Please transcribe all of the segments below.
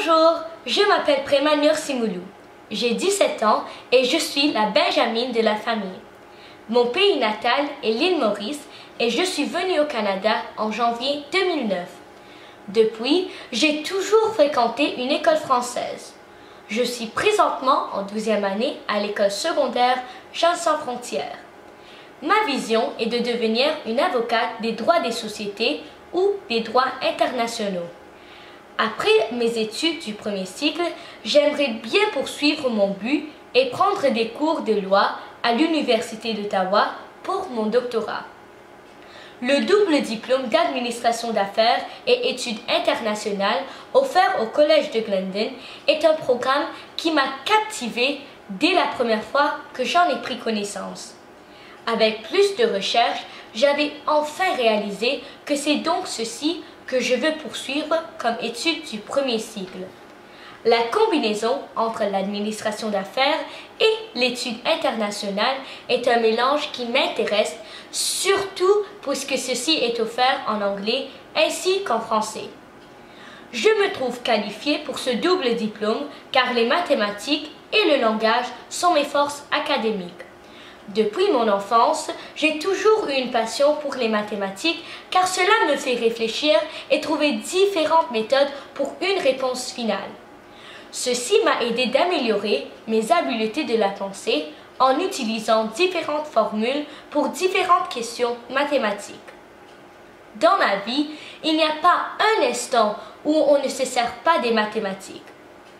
Bonjour, je m'appelle Préma Nursimulu. J'ai 17 ans et je suis la Benjamine de la famille. Mon pays natal est l'île Maurice et je suis venue au Canada en janvier 2009. Depuis, j'ai toujours fréquenté une école française. Je suis présentement en 12e année à l'école secondaire Jeunes sans frontières. Ma vision est de devenir une avocate des droits des sociétés ou des droits internationaux. Après mes études du premier cycle, j'aimerais bien poursuivre mon but et prendre des cours de loi à l'Université d'Ottawa pour mon doctorat. Le double diplôme d'administration d'affaires et études internationales offert au Collège de Glendon est un programme qui m'a captivée dès la première fois que j'en ai pris connaissance. Avec plus de recherche, j'avais enfin réalisé que c'est donc ceci que je veux poursuivre comme étude du premier cycle. La combinaison entre l'administration d'affaires et l'étude internationale est un mélange qui m'intéresse, surtout puisque ceci est offert en anglais ainsi qu'en français. Je me trouve qualifiée pour ce double diplôme car les mathématiques et le langage sont mes forces académiques. Depuis mon enfance, j'ai toujours eu une passion pour les mathématiques car cela me fait réfléchir et trouver différentes méthodes pour une réponse finale. Ceci m'a aidé d'améliorer mes habiletés de la pensée en utilisant différentes formules pour différentes questions mathématiques. Dans ma vie, il n'y a pas un instant où on ne se sert pas des mathématiques.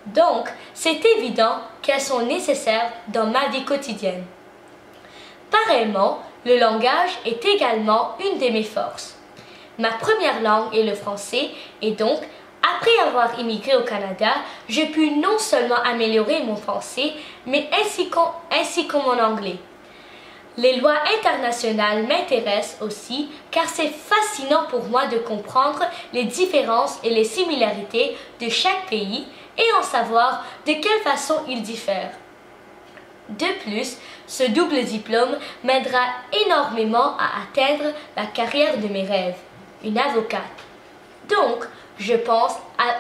Donc, c'est évident qu'elles sont nécessaires dans ma vie quotidienne. Pareillement, le langage est également une de mes forces. Ma première langue est le français et donc, après avoir immigré au Canada, j'ai pu non seulement améliorer mon français, mais ainsi que mon anglais. Les lois internationales m'intéressent aussi car c'est fascinant pour moi de comprendre les différences et les similarités de chaque pays et en savoir de quelle façon ils diffèrent. De plus, ce double diplôme m'aidera énormément à atteindre la carrière de mes rêves, une avocate. Donc, je pense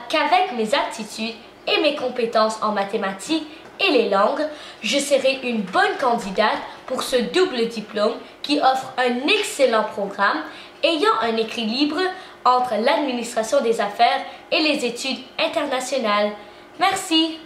qu'avec mes aptitudes et mes compétences en mathématiques et les langues, je serai une bonne candidate pour ce double diplôme qui offre un excellent programme ayant un équilibre entre l'administration des affaires et les études internationales. Merci.